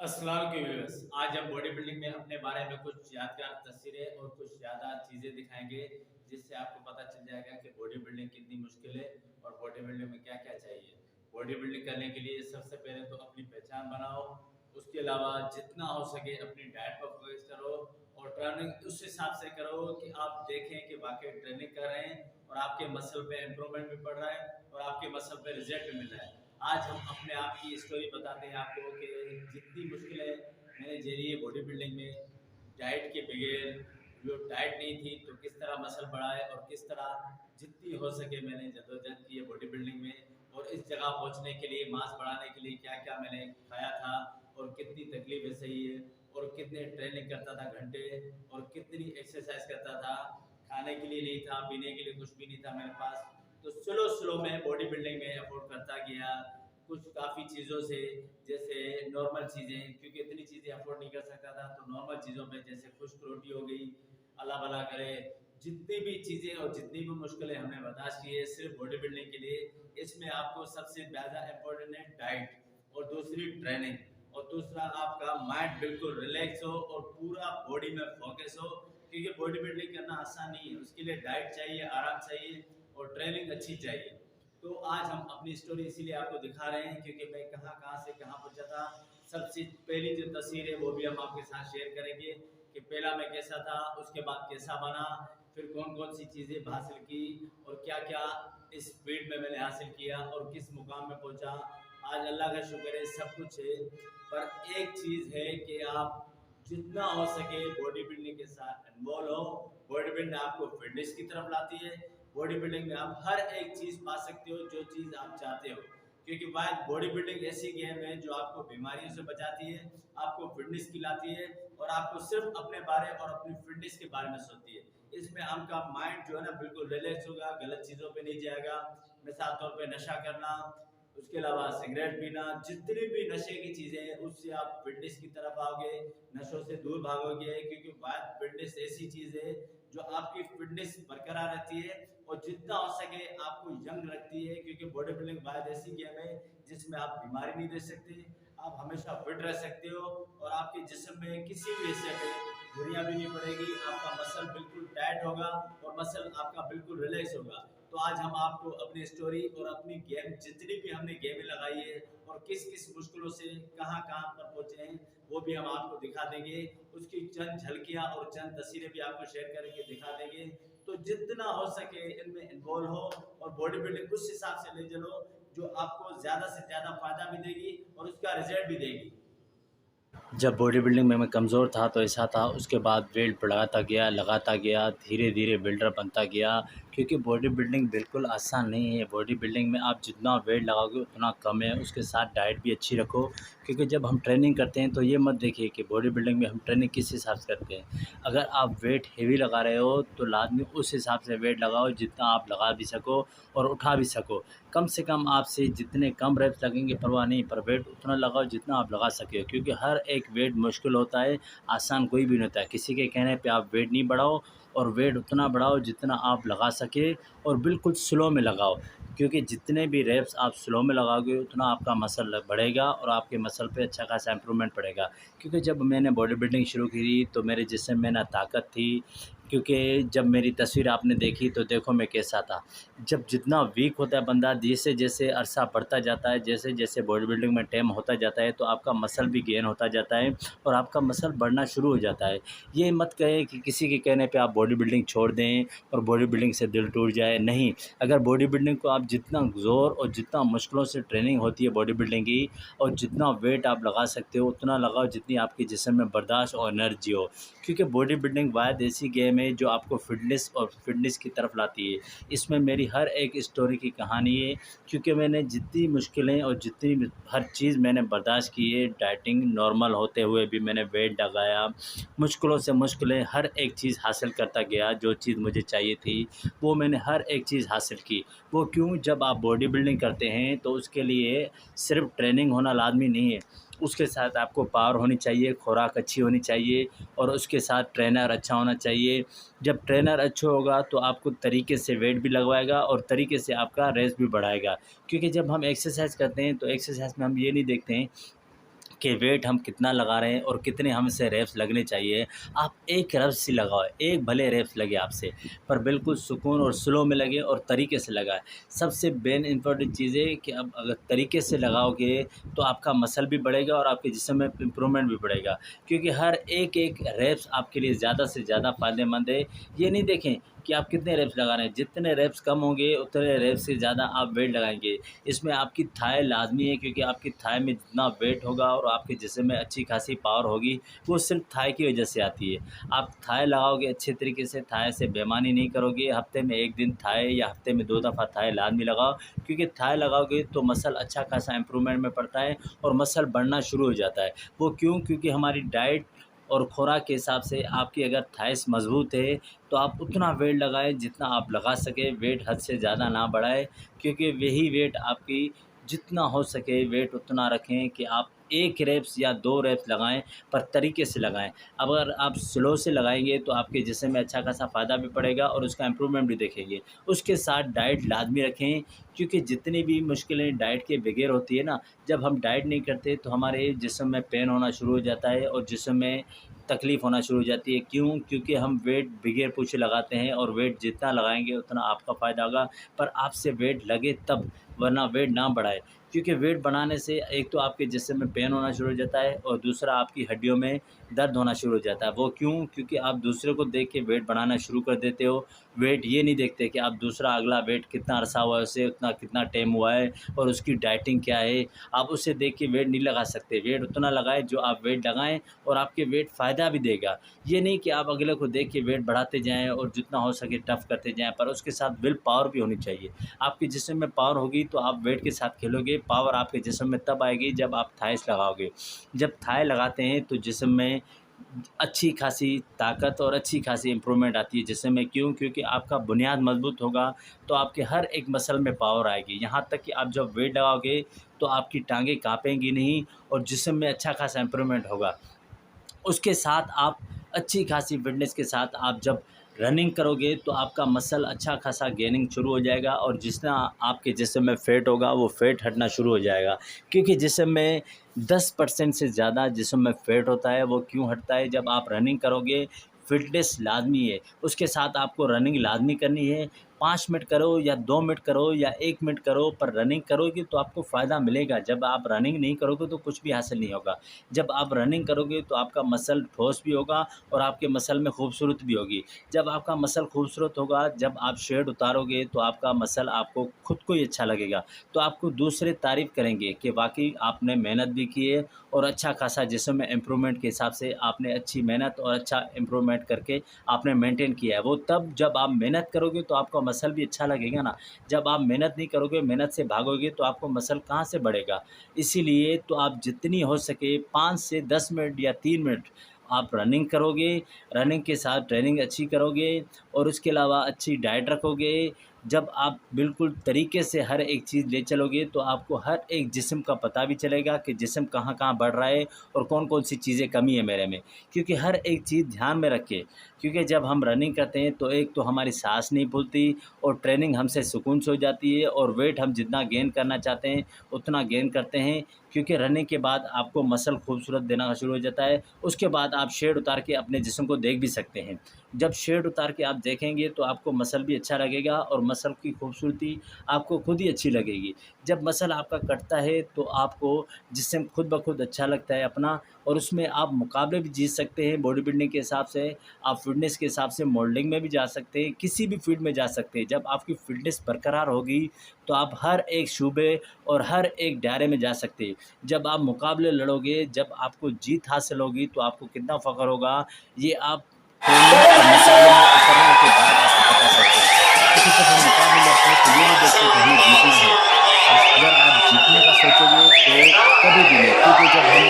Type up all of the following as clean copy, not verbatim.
अस्सलाम वालेकुम व्यूअर्स। आज हम बॉडी बिल्डिंग में अपने बारे में कुछ यादगार तस्वीरें और कुछ यादगार चीज़ें दिखाएंगे, जिससे आपको पता चल जाएगा कि बॉडी बिल्डिंग कितनी मुश्किल है और बॉडी बिल्डिंग में क्या क्या चाहिए। बॉडी बिल्डिंग करने के लिए सबसे पहले तो अपनी पहचान बनाओ। उसके अलावा जितना हो सके अपनी डाइट पर फोकस करो और ट्रेनिंग उस हिसाब से करो कि आप देखें कि वाकई ट्रेनिंग कर रहे हैं और आपके मसल पे इम्प्रूवमेंट भी पड़ रहा है और आपके मसल पे रिजल्ट भी मिल रहा है। आज हम अपने आप की स्टोरी बताते हैं आपको कि जितनी मुश्किलें मैंने झेली है बॉडी बिल्डिंग में, डाइट के बगैर, जो डाइट नहीं थी तो किस तरह मसल बढ़ा है और किस तरह जितनी हो सके मैंने जद्दोजहद की है बॉडी बिल्डिंग में और इस जगह पहुंचने के लिए, मांस बढ़ाने के लिए क्या क्या मैंने खाया था और कितनी तकलीफें सही है और कितने ट्रेनिंग करता था घंटे और कितनी एक्सरसाइज करता था। खाने के लिए नहीं था, पीने के लिए कुछ भी नहीं था मेरे पास। तो स्लो स्लो मैं बॉडी बिल्डिंग में अफोर्ड करता गया कुछ काफ़ी चीज़ों से, जैसे नॉर्मल चीज़ें, क्योंकि इतनी चीज़ें अफोर्ड नहीं कर सकता था तो नॉर्मल चीज़ों पे जैसे खुश्क रोटी हो गई, अल्लाह भला करे, जितनी भी चीज़ें और जितनी भी मुश्किलें हमने बर्दाश्त की है सिर्फ बॉडी बिल्डिंग के लिए। इसमें आपको सबसे ज़्यादा इम्पोर्टेंट है डाइट और दूसरी ट्रेनिंग और दूसरा आपका माइंड बिल्कुल रिलैक्स हो और पूरा बॉडी में फोकस हो, क्योंकि बॉडी बिल्डिंग करना आसान नहीं है। उसके लिए डाइट चाहिए, आराम चाहिए और ट्रेनिंग अच्छी चाहिए। तो आज हम अपनी स्टोरी इसीलिए आपको दिखा रहे हैं क्योंकि मैं कहाँ कहाँ से कहाँ पहुँचा था। सबसे पहली जो तस्वीर है वो भी हम आपके साथ शेयर करेंगे कि पहला मैं कैसा था, उसके बाद कैसा बना, फिर कौन कौन सी चीज़ें हासिल की और क्या क्या इस फील्ड में मैंने हासिल किया और किस मुकाम में पहुँचा। आज अल्लाह का शुक्र है, सब कुछ है। पर एक चीज़ है कि आप जितना हो सके बॉडी बिल्डिंग के साथ इन्वॉल्व हो। बॉडी बिल्डिंग आपको फिटनेस की तरफ लाती है। बॉडी बिल्डिंग में आप हर एक चीज़ पा सकते हो जो चीज़ आप चाहते हो, क्योंकि बॉडी बिल्डिंग ऐसी गेम है जो आपको बीमारियों से बचाती है, आपको फिटनेस खिलाती है और आपको सिर्फ अपने बारे और अपनी फिटनेस के बारे में सोचती है। इसमें आपका माइंड जो है ना बिल्कुल रिलैक्स होगा, गलत चीज़ों पे नहीं जाएगा। मिसाल तौर पे नशा करना, उसके अलावा सिगरेट पीना, जितनी भी नशे की चीज़ें हैं उससे आप फिटनेस की तरफ आओगे, नशों से दूर भागोगे, क्योंकि बात फिटनेस ऐसी चीज़ है जो आपकी फिटनेस बरकरार रहती है और जितना हो सके आपको यंग रखती है, क्योंकि बॉडी बिल्डिंग बाद ऐसी गेम है जिसमें आप बीमारी नहीं रह सकते, आप हमेशा फिट रह सकते हो और आपके जिस्म में किसी भी हिस्से पे झुर्रियाँ भी नहीं पड़ेगी। आपका मसल बिल्कुल टाइट होगा और मसल आपका बिल्कुल रिलैक्स होगा। तो आज हम आपको अपनी स्टोरी और अपनी गेम, जितनी भी हमने गेमें लगाई है और किस किस मुश्किलों से कहाँ कहाँ पर पहुँचे हैं, वो भी हम आपको दिखा देंगे। उसकी चंद झलकियाँ और चंद तस्वीरें भी आपको शेयर करके दिखा देंगे। तो जितना हो सके इनमें इन्वॉल्व हो और बॉडी बिल्डिंग उस हिसाब से ले चलो जो आपको ज़्यादा से ज़्यादा फायदा भी देगी और उसका रिजल्ट भी देगी। जब बॉडी बिल्डिंग में मैं कमज़ोर था तो ऐसा था, उसके बाद वेट लगाता गया, धीरे धीरे बिल्डर बनता गया। क्योंकि बॉडी बिल्डिंग बिल्कुल आसान नहीं है। बॉडी बिल्डिंग में आप जितना वेट लगाओगे उतना कम है, उसके साथ डाइट भी अच्छी रखो। क्योंकि जब हम ट्रेनिंग करते हैं तो ये मत देखिए कि बॉडी बिल्डिंग में हम ट्रेनिंग किस हिसाब से करते हैं। अगर आप वेट हेवी लगा रहे हो तो लाजमी उस हिसाब से वेट लगाओ जितना आप लगा भी सको और उठा भी सको। कम से कम आपसे जितने कम रेप्स लगेंगे परवाह नहीं, पर वेट उतना लगाओ जितना आप लगा सके, क्योंकि हर एक वेट मुश्किल होता है, आसान कोई भी नहीं होता है। किसी के कहने पे आप वेट नहीं बढ़ाओ और वेट उतना बढ़ाओ जितना आप लगा सके और बिल्कुल स्लो में लगाओ। क्योंकि जितने भी रेप्स आप स्लो में लगाओगे उतना आपका मसल बढ़ेगा और आपके मसल पे अच्छा खासा इम्प्रूवमेंट पड़ेगा। क्योंकि जब मैंने बॉडी बिल्डिंग शुरू की तो मेरे जिस्म में ना ताकत थी। क्योंकि जब मेरी तस्वीर आपने देखी तो देखो मैं कैसा था। जब जितना वीक होता है बंदा, जैसे जैसे अरसा बढ़ता जाता है, जैसे जैसे बॉडी बिल्डिंग में टाइम होता जाता है तो आपका मसल भी गेन होता जाता है और आपका मसल बढ़ना शुरू हो जाता है। ये मत कहें कि किसी के कहने पे आप बॉडी बिल्डिंग छोड़ दें और बॉडी बिल्डिंग से दिल टूट जाए, नहीं। अगर बॉडी बिल्डिंग को आप जितना ज़ोर और जितना मुश्किलों से ट्रेनिंग होती है बॉडी बिल्डिंग की और जितना वेट आप लगा सकते हो उतना लगाओ जितनी आपके जिस्म में बर्दाश्त और एनर्जी हो। क्योंकि बॉडी बिल्डिंग वायद ऐसी गेम है जो आपको फिटनेस की तरफ लाती है। इसमें मेरी हर एक स्टोरी की कहानी है। क्योंकि मैंने जितनी मुश्किलें और जितनी भी हर चीज़ मैंने बर्दाश्त की है, डाइटिंग नॉर्मल होते हुए भी मैंने वेट लगाया, मुश्किलों से मुश्किलें हर एक चीज़ हासिल करता गया। जो चीज़ मुझे चाहिए थी वो मैंने हर एक चीज़ हासिल की। वो क्यों? जब आप बॉडी बिल्डिंग करते हैं तो उसके लिए सिर्फ ट्रेनिंग होना लाजमी नहीं है, उसके साथ आपको पावर होनी चाहिए, खुराक अच्छी होनी चाहिए और उसके साथ ट्रेनर अच्छा होना चाहिए। जब ट्रेनर अच्छा होगा तो आपको तरीके से वेट भी लगवाएगा और तरीके से आपका रेस भी बढ़ाएगा। क्योंकि जब हम एक्सरसाइज करते हैं तो एक्सरसाइज में हम ये नहीं देखते हैं कि वेट हम कितना लगा रहे हैं और कितने हमसे रेप्स लगने चाहिए। आप एक रेप्स ही लगाओ, एक भले रेप्स लगे आपसे, पर बिल्कुल सुकून और स्लो में लगे और तरीके से लगाएँ। सबसे मेन इम्पोर्टेंट चीज़ है कि अब अगर तरीके से लगाओगे तो आपका मसल भी बढ़ेगा और आपके जिस्म में इम्प्रूवमेंट भी बढ़ेगा, क्योंकि हर एक रेप्स आपके लिए ज़्यादा से ज़्यादा फ़ायदेमंद है। ये नहीं देखें कि आप कितने रेप्स लगा रहे हैं, जितने रेप्स कम होंगे उतने रेप्स से ज़्यादा आप वेट लगाएँगे। इसमें आपकी थाई लाज़मी है, क्योंकि आपकी थाई में जितना वेट होगा और आपके जिस्म में अच्छी खासी पावर होगी, वो सिर्फ़ थाई की वजह से आती है। आप थाई लगाओगे अच्छे तरीके से, थाई से बेईमानी नहीं करोगे, हफ़्ते में 1 दिन थाई या हफ़्ते में 2 दफ़ा थाई लाज़मी लगाओ, क्योंकि थाई लगाओगे तो मसल अच्छा खासा इम्प्रूवमेंट में पड़ता है और मसल बढ़ना शुरू हो जाता है। वो क्यों? क्योंकि हमारी डाइट और खुराक के हिसाब से आपकी अगर थाइस मज़बूत है तो आप उतना वेट लगाएँ जितना आप लगा सकें, वेट हद से ज़्यादा ना बढ़ाएँ, क्योंकि वही वेट आपकी जितना हो सके वेट उतना रखें कि आप 1 रेप्स या 2 रेप्स लगाएँ, पर तरीके से लगाएँ। अगर आप स्लो से लगाएँगे तो आपके जिस्म में अच्छा खासा फ़ायदा भी पड़ेगा और उसका इम्प्रूवमेंट भी देखेंगे। उसके साथ डाइट लाज़मी रखें, क्योंकि जितनी भी मुश्किलें डाइट के बगैर होती है ना, जब हम डाइट नहीं करते तो हमारे जिस्म में पेन होना शुरू हो जाता है और जिस्म में तकलीफ़ होना शुरू हो जाती है। क्यों? क्योंकि हम वेट बगैर पूछे लगाते हैं और वेट जितना लगाएँगे उतना आपका फ़ायदा होगा, पर आपसे वेट लगे तब, वरना वेट ना बढ़ाएँ। क्योंकि वेट बढ़ाने से एक तो आपके जिस्म में पेन होना शुरू हो जाता है और दूसरा आपकी हड्डियों में दर्द होना शुरू हो जाता है। वो क्यों? क्योंकि आप दूसरे को देख के वेट बढ़ाना शुरू कर देते हो। वेट ये नहीं देखते कि आप दूसरा अगला वेट कितना अरसा हुआ है, उसे उतना कितना टाइम हुआ है और उसकी डाइटिंग क्या है। आप उसे देख के वेट नहीं लगा सकते। वेट उतना लगाएँ जो आप वेट लगाएँ और आपके वेट फ़ायदा भी देगा। ये नहीं कि आप अगले को देख के वेट बढ़ाते जाएँ और जितना हो सके टफ़ करते जाएँ, पर उसके साथ विल पावर भी होनी चाहिए। आपके जिस्म में पावर होगी तो आप वेट के साथ खेलोगे। पावर आपके जिस्म में तब आएगी जब आप थाइस लगाओगे। जब थाई लगाते हैं तो जिस्म में अच्छी खासी ताकत और अच्छी खासी इम्प्रूवमेंट आती है जिस्म में। क्यों? क्योंकि आपका बुनियाद मज़बूत होगा तो आपके हर एक मसल में पावर आएगी। यहाँ तक कि आप जब वेट लगाओगे तो आपकी टाँगें काँपेंगी नहीं और जिस्म में अच्छा खासा इम्प्रूवमेंट होगा। उसके साथ आप अच्छी खासी फ़िटनेस के साथ आप जब रनिंग करोगे तो आपका मसल अच्छा खासा गेनिंग शुरू हो जाएगा और जितना आपके जिस्म में फ़ैट होगा वो फ़ैट हटना शुरू हो जाएगा, क्योंकि जिस्म में 10% से ज़्यादा जिस्म में फ़ैट होता है। वो क्यों हटता है? जब आप रनिंग करोगे, फ़िटनेस लाज़मी है, उसके साथ आपको रनिंग लाज़मी करनी है। 5 मिनट करो या 2 मिनट करो या 1 मिनट करो, पर रनिंग करोगे तो आपको फ़ायदा मिलेगा। जब आप रनिंग नहीं करोगे तो कुछ भी हासिल नहीं होगा। जब आप रनिंग करोगे तो आपका मसल ठोस भी होगा और आपके मसल में खूबसूरत भी होगी। जब आपका मसल खूबसूरत होगा, जब आप शेड उतारोगे तो आपका मसल आपको खुद को ही अच्छा लगेगा। तो आपको दूसरे तारीफ़ करेंगे कि वाक़ई आपने मेहनत भी की है और अच्छा खासा जिस्म में इम्प्रूवमेंट के हिसाब से आपने अच्छी मेहनत और अच्छा इम्प्रूवमेंट करके आपने मेंटेन किया है। वो तब जब आप मेहनत करोगे तो आपका मसल भी अच्छा लगेगा ना। जब आप मेहनत नहीं करोगे, मेहनत से भागोगे तो आपको मसल कहाँ से बढ़ेगा। इसीलिए तो आप जितनी हो सके 5 से 10 मिनट या 3 मिनट आप रनिंग करोगे, रनिंग के साथ ट्रेनिंग अच्छी करोगे और उसके अलावा अच्छी डाइट रखोगे। जब आप बिल्कुल तरीके से हर एक चीज़ ले चलोगे तो आपको हर एक जिस्म का पता भी चलेगा कि जिस्म कहाँ-कहाँ बढ़ रहा है और कौन-कौन सी चीज़ें कमी है मेरे में। क्योंकि हर एक चीज़ ध्यान में रखें, क्योंकि जब हम रनिंग करते हैं तो एक तो हमारी साँस नहीं फूलती और ट्रेनिंग हमसे सुकून से हो जाती है और वेट हम जितना गेन करना चाहते हैं उतना गेन करते हैं, क्योंकि रनिंग के बाद आपको मसल खूबसूरत देना शुरू हो जाता है। उसके बाद आप शेड उतार के अपने जिस्म को देख भी सकते हैं। जब शेड उतार के आप देखेंगे तो आपको मसल भी अच्छा लगेगा और मसल की खूबसूरती आपको खुद ही अच्छी लगेगी। जब मसल आपका कटता है तो आपको जिस्म खुद ब खुद अच्छा लगता है अपना, और उसमें आप मुकाबले भी जीत सकते हैं बॉडी बिल्डिंग के हिसाब से। आप फ़िटनेस के हिसाब से मॉडलिंग में भी जा सकते हैं, किसी भी फ़ील्ड में जा सकते हैं। जब आपकी फ़िटनेस बरकरार होगी तो आप हर एक शूबे और हर एक दायरे में जा सकते हैं। जब आप मुकाबले लड़ोगे, जब आपको जीत हासिल होगी तो आपको कितना फ़ख्र होगा, ये आप ट्रेनिंग और मुकाबले में उतरने के बाद आपको बता सकते हैं। क्योंकि जब हम मुकाबले लड़ते हैं तो ये नहीं देखते कि हमें जीतना है। अगर आप जीतने का सोचोगे तो कभी भी नहीं, क्योंकि जब हम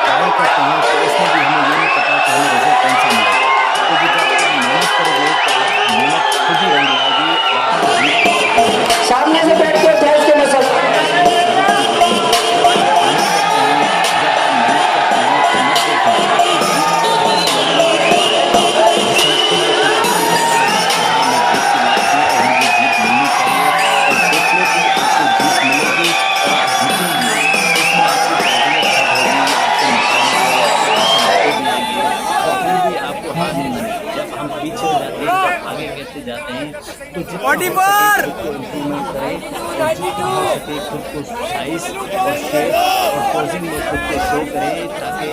ट्राई करते हैं तो उसमें भी हमें ये नहीं पता कि हमें रिज़ल्ट कौन-सा मिलेगा। क्योंकि जब आप मेहनत करोगे तो आप मेहनत खुद ही रंग लाएगी और आपको जीत के साथ मिलेगी। सामने से ये नहीं बैठ के देखना फेस के कि मसल आप अपनी तारीफ़ नहीं करें। जब आप ट्रेनिंग करते हैं, जब आप मेहनत करते हैं तो मत देखें, आपकी जीत कब हासिल होगी, जब आपका जिस्म खुद ब खुद आपको बताएगा कि हाँ, मैं जीत के लायक हूँ और मुझे जीत मिलनी चाहिए, और देख लो कि आपको जीत मिलेगी और आप जीतेंगे। 44 इम्प्रूवमेंट करें और जितना हो सके खुद को साइज और शेप और पोजिंग में खुद को शो करें, ताकि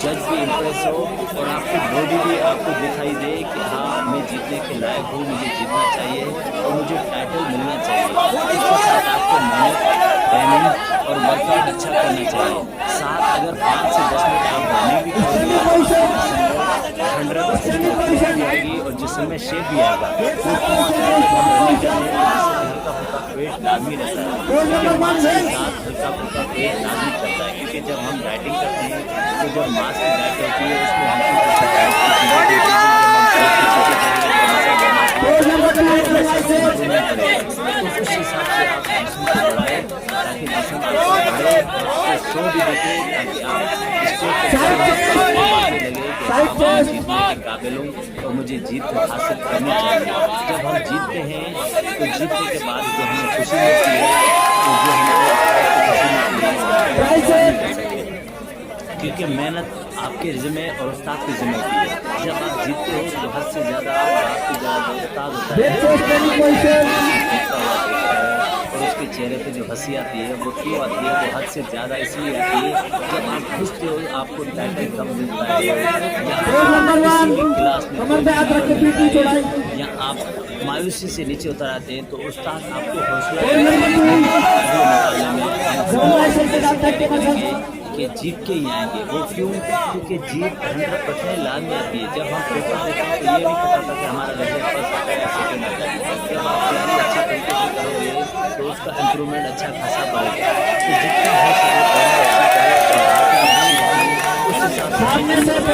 जज भी इम्प्रेस हो और आपकी बॉडी भी आपको दिखाई दे कि हाँ, मैं जीतने के लायक हूँ, मुझे जीतना चाहिए और मुझे टाइटल मिलना चाहिए। इसके साथ आपको मेहनत, ट्रेनिंग और वर्कआउट अच्छा करना चाहिए। साथ अगर 5 से 10 मिनट आप रनिंग भी करोगे, 100% भी आएगी और जिस्म में शेप भी आएगा। रनिंग करने में हल्का फुल्का वेट लाजमी रहता है, क्योंकि मांस के साथ हल्का फुल्का वेट लाजमी चलता है, क्योंकि जब हम डाइटिंग करते हैं तो जब मांस की डाइट होती है उसमें हल्की फुल्की डाइट की चीज़ें देती हैं, तो उस हिसाब से आप जिस्म को बढ़ाएं, ताकि जिस्म आपका बढ़े और शो भी देखे, ताकि आप स्टेज पे लगे कि हाँ, मैं जीतने के काबिल हूँ और मुझे जीत हासिल करनी चाहिए। जब हम जीतते हैं तो जीतने के बाद जो हमें खुशी मिलती है, तो जो हमें खुशी मिलती है, क्योंकि मेहनत आपके ज़िम्मे और उस्ताद के ज़िम्मे होती है। जब आप जीतते हो तो हद से ज़्यादा आपकी जो उस्ताद होता है जीतता हुआ देखता है, और उसके चेहरे पे जो हंसी आती है वो क्यों आती है, वो हद से ज़्यादा इसलिए आती है जब आप खुशते हो आपको टाइटल कब मिलता है, या किसी भी क्लास में या आप मायूसी से नीचे उतर आते हैं, तो उस्ताद आपको हौसला कि जीत के ही आएंगे। वो क्यों? क्योंकि जीत 100% लाजमी आती है। जब हम पेपर देते हैं तो ये नहीं पता था कि हमारा रिजल्ट फर्स्ट आता है या सेकेंड आता है। जब आप तैयारी अच्छे तरीके से करोगे तो उसका इम्प्रूवमेंट अच्छा खासा बढ़ेगा। तो जितना हो सके पहले अच्छा करें, उस हिसाब से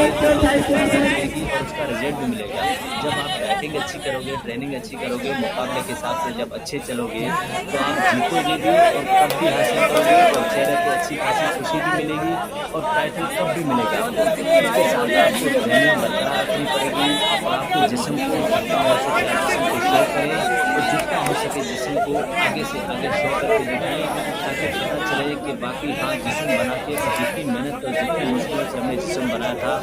उसका रिजल्ट भी मिलेगा। जब आप बैटिंग अच्छी करोगे, ट्रेनिंग अच्छी करोगे, मुकाबले के हिसाब से जब अच्छे चलोगे तो आप जीतोगे भी और कप भी हासिल करोगे और चेहरे पे अच्छी खासी खुशी भी मिलेगी और टाइटल कप भी मिलेगा आपको। इसके साथ आपको ट्रेनिंग बरकरार रखनी पड़ेगी और आपको जिस्म को जितना हो सके जिस्म को शो करें और जितना हो सके जिस्म को आगे से आगे शो करके दिखाएं, ताकि पता चले कि बाकी हाँ, जिस्म बना के जितनी मेहनत और जितनी मुश्किल से हमने जिस्म बनाया था,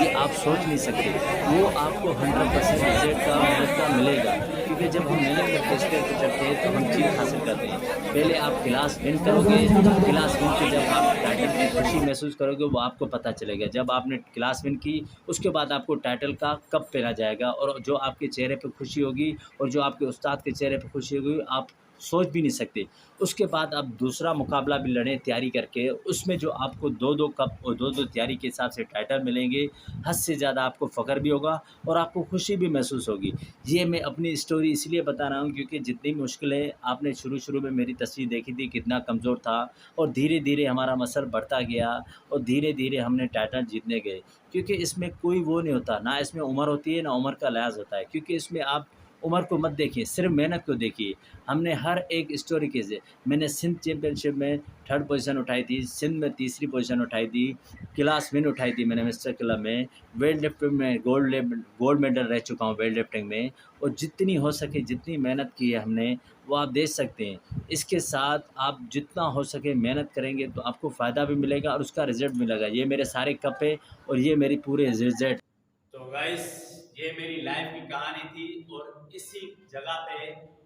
ये आप सोच नहीं सकते। वो आपको 100% रिजल्ट का मेहनत का मिलेगा, क्योंकि जब हम मेहनत करके स्टेज पर चढ़ते हैं तो हम जीत हासिल करते हैं। पहले आप क्लास विन करोगे, क्लास विन की जब आप टाइटल की खुशी महसूस करोगे वो आपको पता चलेगा। जब आपने क्लास विन की उसके बाद आपको टाइटल का कप पहना जाएगा, और जो आपके चेहरे पे खुशी होगी और जो आपके उस्ताद के चेहरे पे खुशी होगी आप सोच भी नहीं सकते। उसके बाद आप दूसरा मुकाबला भी लड़ें तैयारी करके, उसमें जो आपको 2-2 कप और 2-2 तैयारी के हिसाब से टाइटल मिलेंगे, हद से ज़्यादा आपको फ़ख्र भी होगा और आपको खुशी भी महसूस होगी। ये मैं अपनी स्टोरी इसलिए बता रहा हूँ क्योंकि जितनी मुश्किलें आपने शुरू-शुरू में मेरी तस्वीर देखी थी, कितना कमज़ोर था और धीरे-धीरे हमारा मसल बढ़ता गया और धीरे-धीरे हमने टाइटल जीतने गए। क्योंकि इसमें कोई वो नहीं होता, ना इसमें उम्र होती है, ना उम्र का लिहाज़ होता है, क्योंकि इसमें आप उम्र को मत देखिए, सिर्फ़ मेहनत को देखिए। हमने हर एक इस तरीके से मैंने सिंध चैम्पियनशिप में 3rd पोज़ीशन उठाई थी, सिंध में तीसरी पोज़ीशन उठाई थी, क्लास विन उठाई थी मैंने मिस्टर क्लब में, वेट लिफ्टिंग में गोल्ड मेडल रह चुका हूँ वेट लिफ्टिंग में, और जितनी हो सके जितनी मेहनत की है हमने वो आप देख सकते हैं। इसके साथ आप जितना हो सके मेहनत करेंगे तो आपको फ़ायदा भी मिलेगा और उसका रिज़ल्ट मिलेगा। ये मेरे सारे कप है और ये मेरी पूरे रिज़ल्ट। तो गाइस, ये मेरी लाइफ की कहानी थी और इसी जगह पे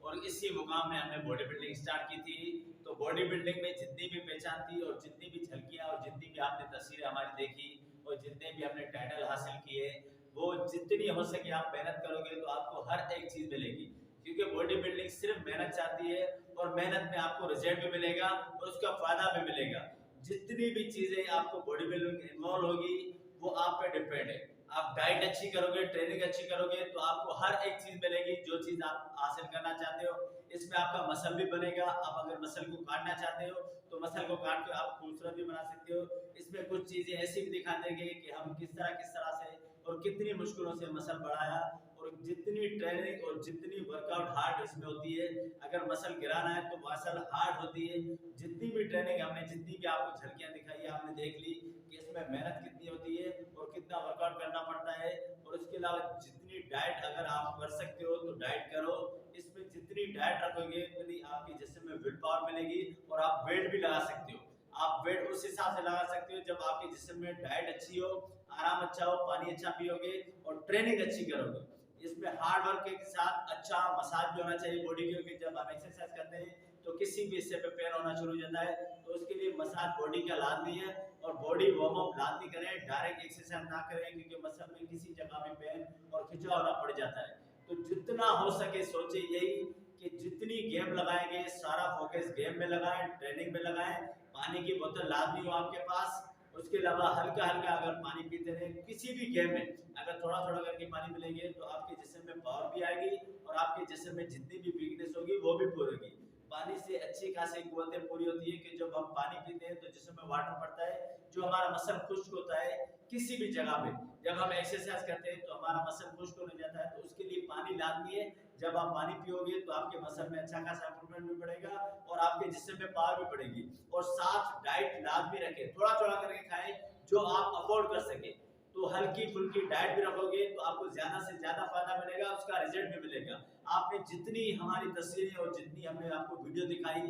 और इसी मुकाम में हमने बॉडी बिल्डिंग स्टार्ट की थी। तो बॉडी बिल्डिंग में जितनी भी पहचान थी और जितनी भी झलकियां और जितनी भी आपने तस्वीरें हमारी देखी और जितने भी हमने टाइटल हासिल किए, वो जितनी हो सके आप मेहनत करोगे तो आपको हर एक चीज मिलेगी, क्योंकि बॉडी बिल्डिंग सिर्फ मेहनत चाहती है और मेहनत में आपको रिजल्ट भी मिलेगा और उसका फायदा भी मिलेगा। जितनी भी चीजें आपको बॉडी बिल्डिंग में इन्वॉल्व होगी वो आप पे डिपेंड है। आप डाइट अच्छी करोगे, ट्रेनिंग अच्छी करोगे तो आपको हर एक चीज मिलेगी जो चीज आप हासिल करना चाहते हो। इसमें आपका मसल भी बनेगा। आप अगर मसल को काटना चाहते हो तो मसल को काट के आप खूबसूरत भी बना सकते हो। इसमें कुछ चीजें ऐसी भी दिखा देंगे कि हम किस तरह से और कितनी मुश्किलों से मसल बढ़ाया, और जितनी ट्रेनिंग और जितनी वर्कआउट हार्ड इसमें होती है। अगर मसल गिराना है तो मसल हार्ड होती है। जितनी भी ट्रेनिंग हमने, जितनी भी आपको झलकियां दिखाई है, आपने देख ली कि इसमें मेहनत कितनी होती है और कितना वर्कआउट करना पड़ता है। और उसके अलावा जितनी डाइट अगर आप कर सकते हो तो डाइट करो। इसमें जितनी डाइट रखोगे उतनी आपके जिस्म में विल पावर मिलेगी और आप वेट भी लगा सकते हो। आप वेट उस हिसाब से लगा सकते हो जब आपके जिस्म में डाइट अच्छी हो, आराम अच्छा हो, पानी अच्छा पियोगे और ट्रेनिंग अच्छी करोगे। इसमें हार्ड वर्क के साथ अच्छा मसाज भी होना चाहिए बॉडी के, क्योंकि जब हम एक्सरसाइज करते हैं तो किसी भी हिस्से पे पेन होना शुरू हो जाता है, तो उसके लिए मसाज बॉडी का लाजमी है। और बॉडी वार्म अप लाजमी करें, डायरेक्ट एक्सरसाइज ना करें, क्योंकि मसल में किसी जगह में पेन और खिंचाव होना पड़ जाता है। तो जितना हो सके सोचे यही कि जितनी गेम लगाएंगे सारा फोकस गेम में लगाएं, ट्रेनिंग में लगाएं। पानी की बोतल लाजमी हो आपके पास। उसके अलावा हल्का हल्का अगर पानी पीते रहे, किसी भी गेम में अगर थोड़ा थोड़ा करके पानी मिलेंगे तो आपके जिस्म में पावर भी आएगी और आपके जिस्म में जितनी भी वीकनेस होगी वो भी पूरी होगी। पानी से अच्छी खासी कुव्वतें पूरी होती है कि जब हम पानी पीते हैं तो जिस्म में वाटर पड़ता है, जो हमारा मसल खुश्क होता है किसी भी जगह पे। जब हम एक्सरसाइज करते हैं तो हमारा मसल खुश्क होने जाता है, तो उसके लिए पानी लाजमी है। जब आप पानी पियोगे तो आपके मसल में अच्छा खासा इंप्रूवमेंट भी बढ़ेगा और आपके जिस्म में पावर भी बढ़ेगी। और साथ डाइट लाजमी रखें, थोड़ा थोड़ा करके खाएं जो आप अफोर्ड कर सके। तो हल्की फुल्की डाइट भी रखोगे तो आपको ज्यादा से ज्यादा फायदा मिलेगा, उसका रिजल्ट भी मिलेगा। आपने जितनी हमारी तस्वीरें और जितनी हमने आपको वीडियो दिखाई,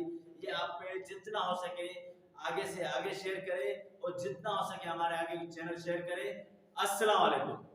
ये आप पे जितना हो सके आगे से आगे शेयर करें और जितना हो सके हमारे आगे चैनल शेयर करें। अस्सलाम वालेकुम।